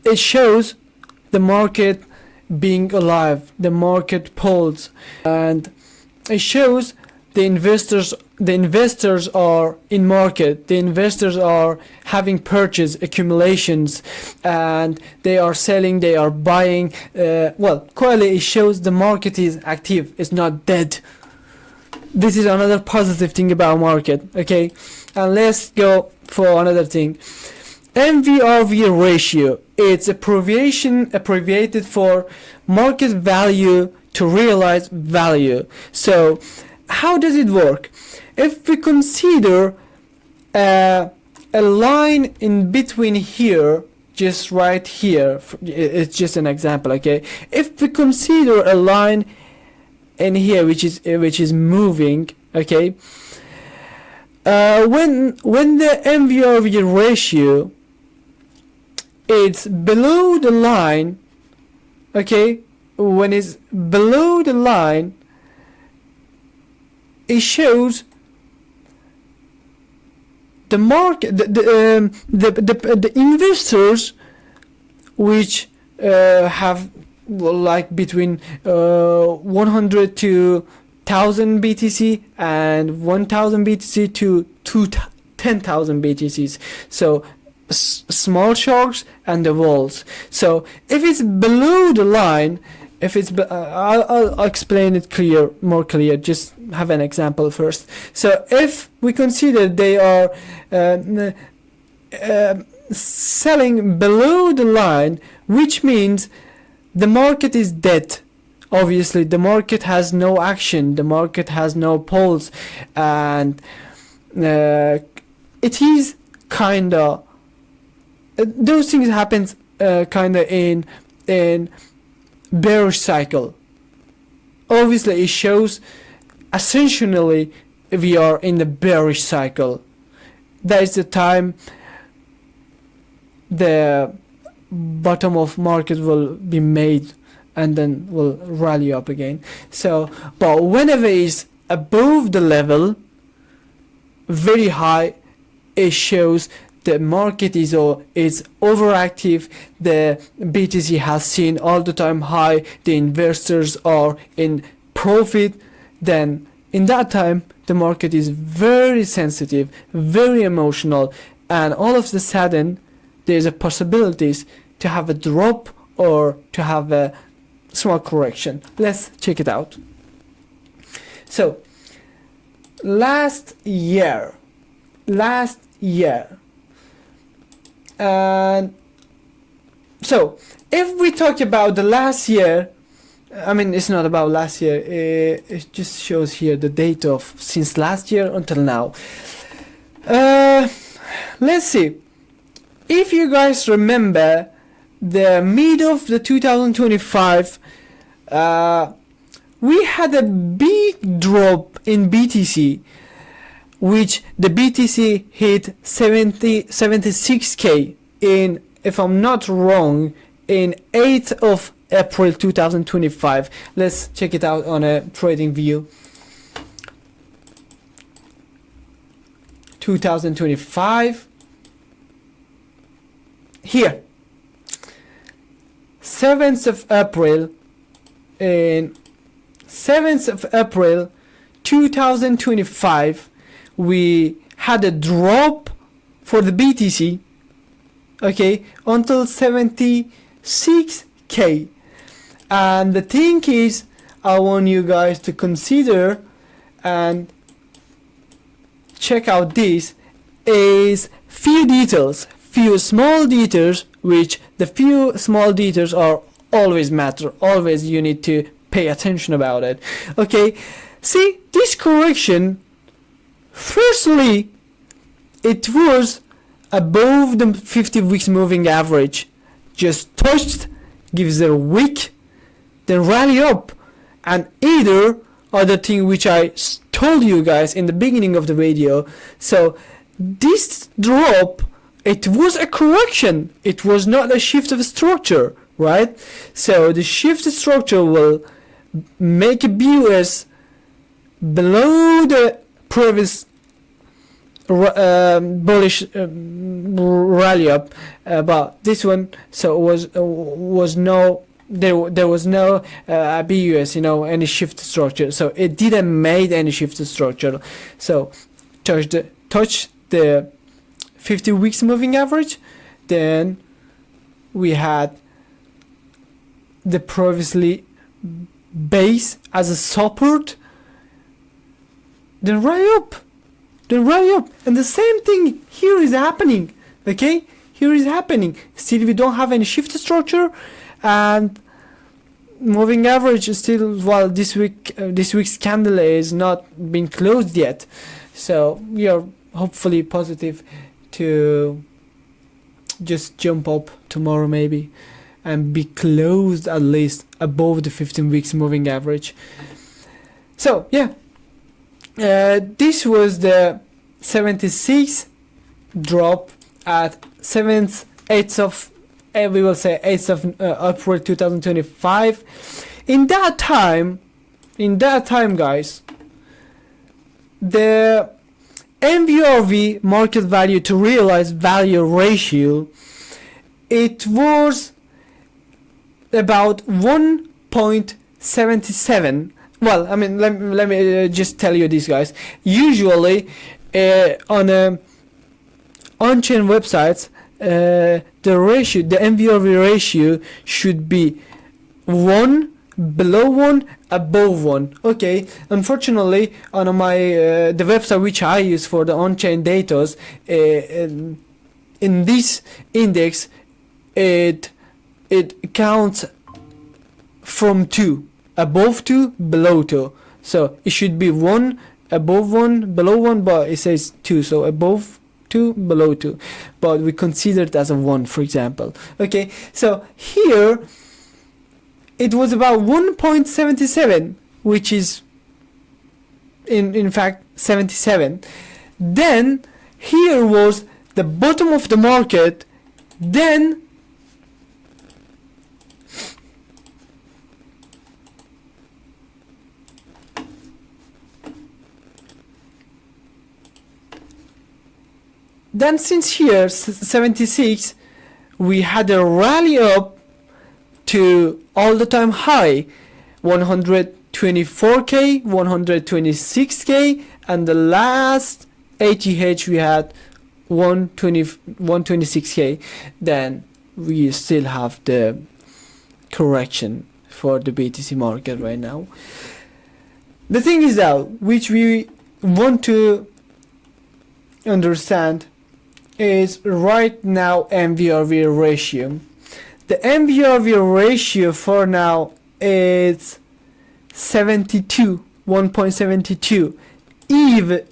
it shows the market being alive, the market pulls, and it shows the investors are in market, the investors are having purchase accumulations, and they are selling, they are buying. Clearly it shows the market is active, it's not dead. This is another positive thing about market. Okay, and let's go for another thing. MVRV ratio, it's abbreviated for market value to realized value. So how does it work? If we consider a line in between here, just right here, it's just an example, okay? If we consider a line in here which is moving, okay, when the MVRV ratio it's below the line, okay, when it's below the line, it shows the market, the investors which have like between 100 to 1000 BTC and 1000 BTC to 10,000 BTCs. So small sharks and the whales. So if it's below the line, if it's I'll explain it more clear. Just have an example first. So if we consider they are selling below the line, which means the market is dead. Obviously the market has no action, the market has no pulse, and it is kinda those things happens kinda in bearish cycle. Obviously it shows essentially we are in the bearish cycle. That is the time the bottom of market will be made and then will rally up again. So but whenever it's above the level very high, it shows the market is overactive, the BTC has seen all the time high, the investors are in profit. Then in that time the market is very sensitive, very emotional, and all of a sudden there's a possibilities to have a drop or to have a small correction. Let's check it out. So last year, and so if we talk about the last year, I mean it's not about last year, it just shows here the date of since last year until now. Let's see if you guys remember the mid of the 2025, we had a big drop in BTC, which the BTC hit 76k in, if I'm not wrong, in 8th of April 2025. Let's check it out on a trading view. 2025 here, 7th of April, in 7th of April 2025, we had a drop for the BTC, okay, until 76k. And the thing is, I want you guys to consider and check out this is few details, few small details, which the few small details are always matter, always you need to pay attention about it. Okay, see this correction, firstly it was above the 50 weeks moving average, just touched, gives a wick, then rally up, and either other thing which I told you guys in the beginning of the video. So this drop, it was a correction, it was not a shift of structure, right? So the shift structure will make a BUS below the previous bullish rally up, but this one, so was no, there was no BUS, any shift structure, so it didn't made any shift structure. So touch the 50 weeks moving average, then we had the previously base as a support, then rally up, and the same thing here is happening. Okay, here is happening. Still we don't have any shift structure, and moving average is still, well, this week's candle is not been closed yet, so we are hopefully positive to just jump up tomorrow maybe and be closed at least above the 15 weeks moving average. So yeah, this was the 76 drop at 8th of April 2025. In that time, guys, the MVRV, market value to realized value ratio, it was about 1.77. Well, I mean, let me just tell you this, guys. Usually, on on-chain websites, the MVRV ratio should be 1, below 1, above 1. Okay, unfortunately, on my the website which I use for the on-chain datas, in this index, it counts from 2, above 2, below 2. So it should be 1, above 1, below 1, but it says 2, so above 2, below 2, but we consider it as a 1, for example. Okay, so here it was about 1.77, which is in fact 77. Then here was the bottom of the market, then since here 76, we had a rally up to all the time high 124k, 126k, and the last ATH we had 126k. Then we still have the correction for the BTC market right now. The thing is that which we want to understand is right now MVRV ratio. The MVRV ratio for now is 72, 1.72. Either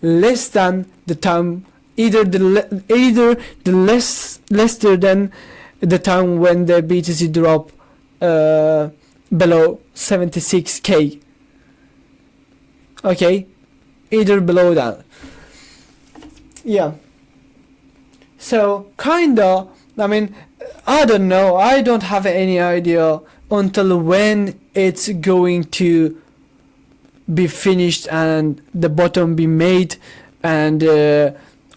less than the time, either the lesser than the time when the BTC drop below 76k. Okay, either below that. Yeah, so kinda, I mean, I don't know, I don't have any idea until when it's going to be finished and the bottom be made and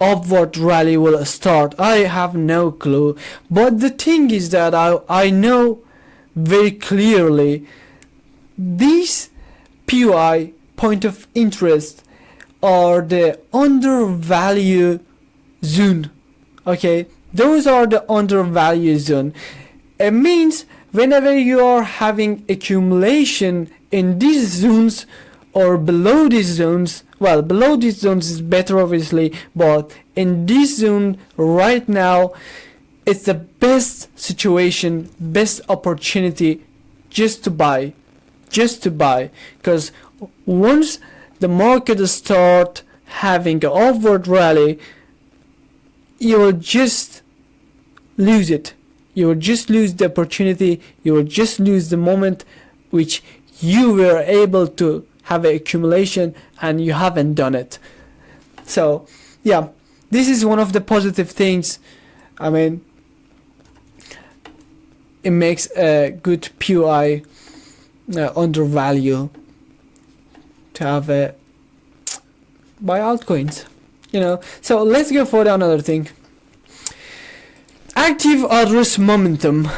upward rally will start. I have no clue, but the thing is that I know very clearly these POI, point of interest, are the undervalue zone. Okay, those are the undervalue zone. It means whenever you are having accumulation in these zones or below these zones, well, below these zones is better obviously, but in this zone right now, it's the best situation, best opportunity just to buy, because once the market start having an upward rally, you will just lose it. You will just lose the opportunity. You will just lose the moment which you were able to have an accumulation and you haven't done it. So yeah, this is one of the positive things. I mean, it makes a good POI undervalue to have buy altcoins, you know. So let's go for another thing. Active address momentum.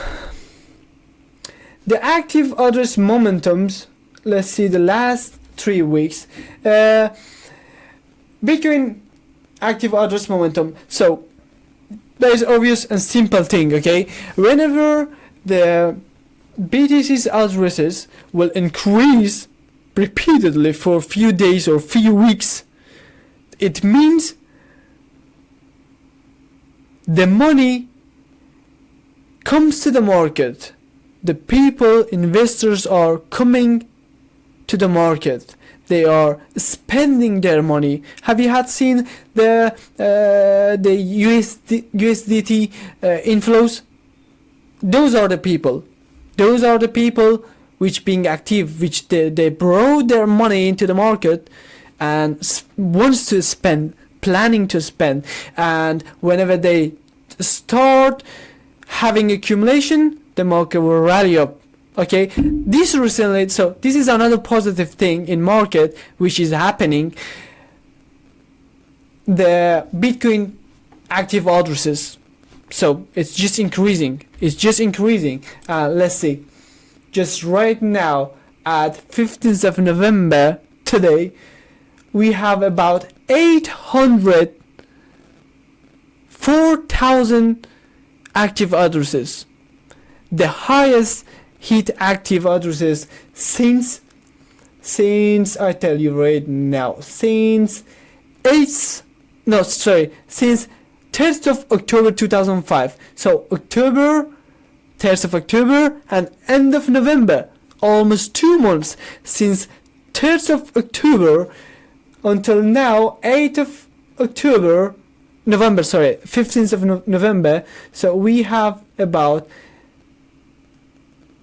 The active address momentums, let's see the last 3 weeks. Bitcoin active address momentum. So there is obvious and simple thing, okay? Whenever the BTC's addresses will increase repeatedly for a few days or few weeks, it means the money comes to the market. The people, investors are coming to the market. They are spending their money. Have you had seen the USDT inflows? Those are the people. Those are the people which being active, which they brought their money into the market and wants to spend, planning to spend. And whenever they start having accumulation, the market will rally up. Okay, this recently, so this is another positive thing in market which is happening. The Bitcoin active addresses, so it's just increasing. It's just increasing. Let's see, just right now at 15th of November today, we have about 4,000 active addresses, the highest hit active addresses since I tell you right now, since 3rd of October 2005. So October, 3rd of October and end of November, almost 2 months since 3rd of October until now, 8th of October, 15th of November. So we have about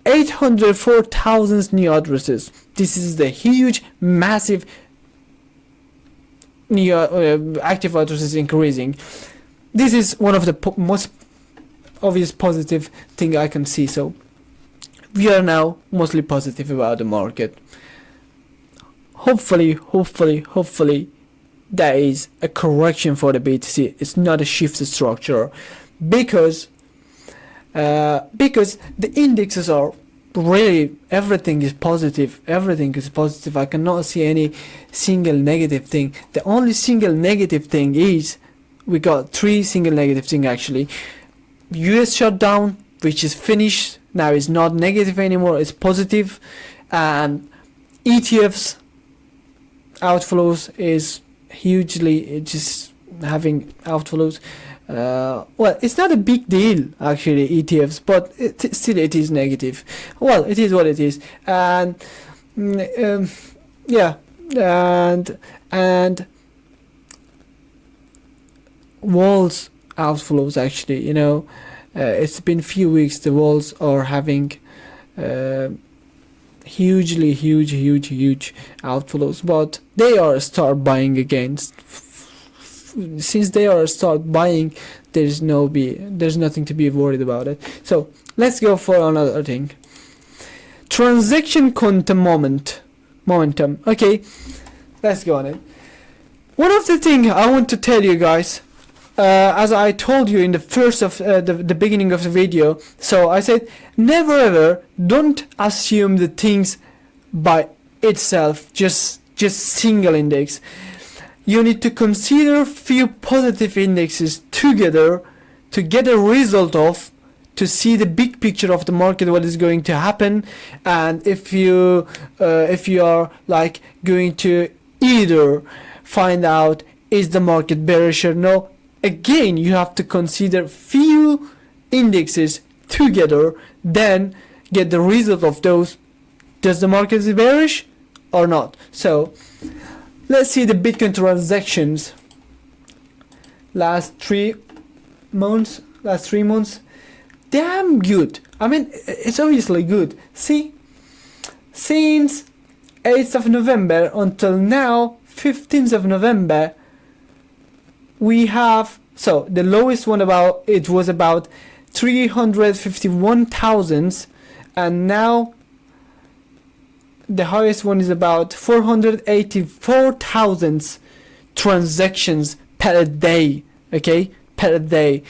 804,000 new addresses. This is the huge, massive new active addresses increasing. This is one of the most obvious positive thing I can see. So we are now mostly positive about the market. Hopefully there is a correction for the BTC. It's not a shift structure, because the indexes are really, everything is positive. I cannot see any single negative thing. The only single negative thing is, we got 3 single negative thing actually. US shutdown, which is finished now, is not negative anymore, it's positive. And ETFs outflows is hugely just having outflows. Well, it's not a big deal actually, ETFs, but still it is negative. Well, it is what it is. And yeah, and walls outflows actually, you know, it's been few weeks, the walls are having huge outflows, but they are start buying again. Since they are start buying, there's nothing to be worried about it. So let's go for another thing. Transaction quantum momentum. Okay, let's go on it. One of the things I want to tell you guys, as I told you in the first of the beginning of the video, so I said never ever, don't assume the things by itself, just single index. You need to consider few positive indexes together to get a result of, to see the big picture of the market, what is going to happen. And if you are like going to either find out is the market bearish or no, again you have to consider few indexes together, then get the result of those. Does the market is bearish or not? So let's see the Bitcoin transactions last 3 months. Damn good. I mean, it's obviously good. See, since 8th of November until now, 15th of November, we have, so the lowest one was about 351,000, and now the highest one is about 484,000 transactions per day, okay, per day.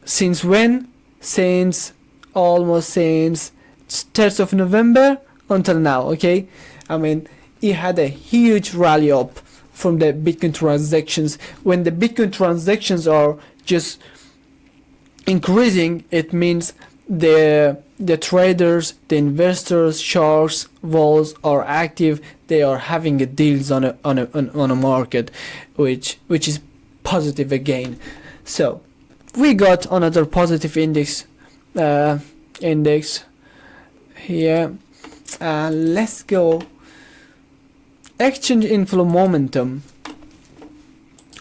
Since when? Since 3rd of November until now, okay. I mean, it had a huge rally up from the Bitcoin transactions. When the Bitcoin transactions are just increasing, it means the traders, the investors, sharks, voles are active. They are having deals on a market, which is positive again. So we got another positive index here. Let's go exchange inflow momentum.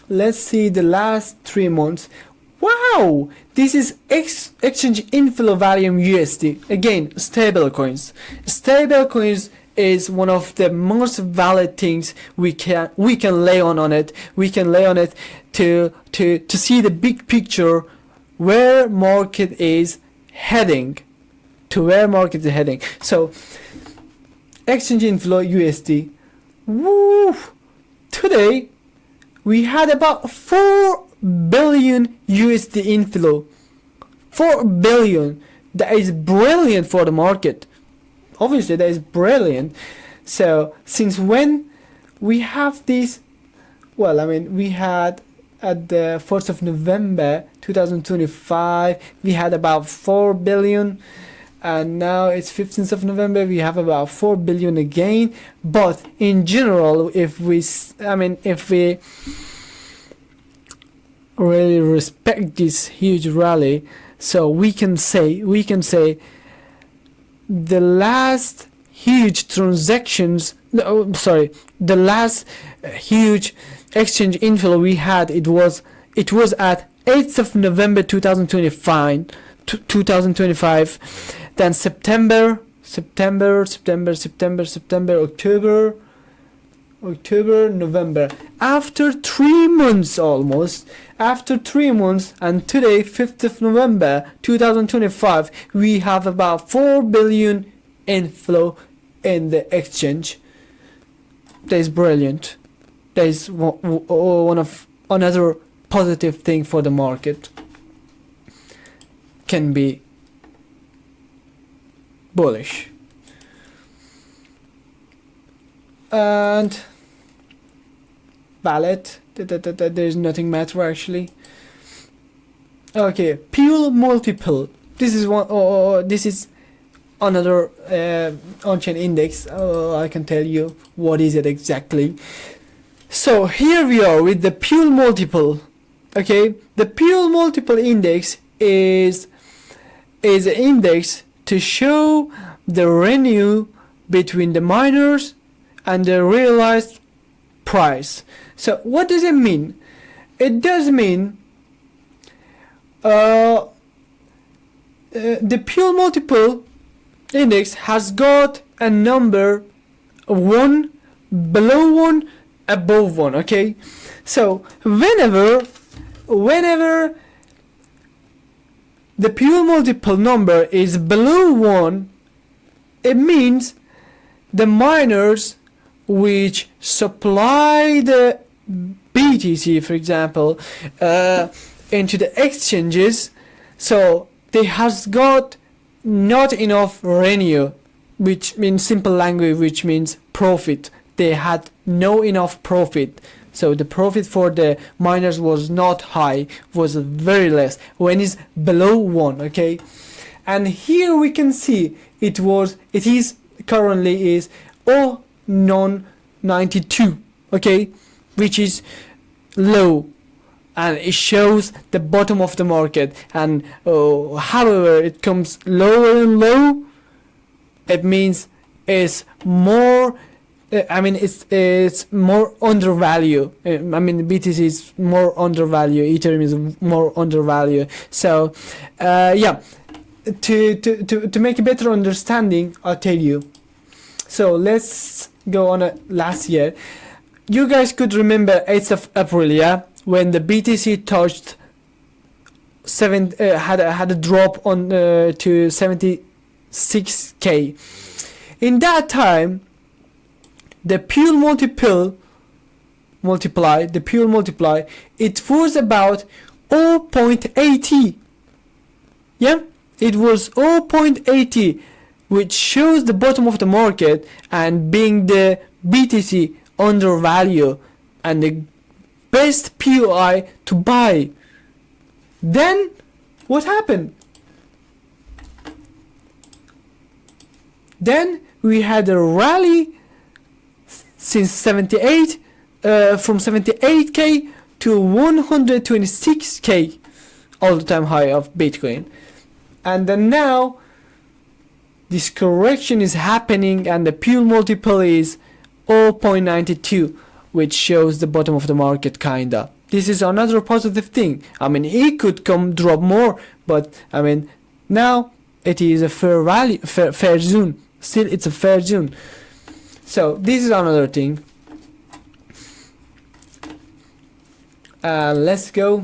Let's see the last 3 months. Wow, this is exchange inflow volume USD. Again, stable coins. Stable coins is one of the most valid things we can lay on it. We can lay on it to see the big picture, where market is heading, So exchange inflow USD. Woo! Today we had about 4 billion USD inflow. 4 billion. That is brilliant for the market. Obviously that is brilliant. So since when we have this? Well, I mean, we had at the 4th of November 2025 we had about 4 billion, and now it's 15th of November, we have about 4 billion again. But in general, if we really respect this huge rally, so we can say the last huge transactions, the last huge exchange inflow we had, it was at 8th of November 2025, then September, October, November. After 3 months, and today 5th of November 2025, we have about 4 billion inflow in the exchange. That is brilliant. That is one of another positive thing for the market. Can be bullish. And ballot, there's nothing matter actually. Okay, Pure multiple. This is one. This is another on-chain index. I can tell you what is it exactly. So here we are with the Pure multiple. Okay, the Pure multiple index is an index to show the revenue between the miners and the realized price. So what does it mean? It does mean the Pure multiple index has got a number 1, below 1, above 1. Okay, so whenever the Pure multiple number is below 1, it means the miners which supply the BTC, for example, into the exchanges, so they has got not enough revenue, which means simple language, which means profit. They had no enough profit. So the profit for the miners was not high, was very less when it's below 1. Okay, and here we can see it is currently 0.92. Okay, which is low, and it shows the bottom of the market. And however it comes lower and low, it means it's more. It's more undervalued. BTC is more undervalued. Ethereum is more undervalued. So, yeah, to make a better understanding, I'll tell you. So let's go on last year. You guys could remember 8th of April, yeah, when the BTC touched had a drop on to 76k. In that time, the Pure multiply, it was about 0.80. Yeah, it was 0.80, which shows the bottom of the market, and being the BTC undervalue and the best POI to buy. Then what happened? Then we had a rally since 78, from 78k to 126k, all-time high of Bitcoin. And then now this correction is happening, and the Pure multiple is 0.92, which shows the bottom of the market, kinda. This is another positive thing. I mean, it could drop more, but I mean, now it is a fair value, fair zone. Still, it's a fair zone. So this is another thing. Let's go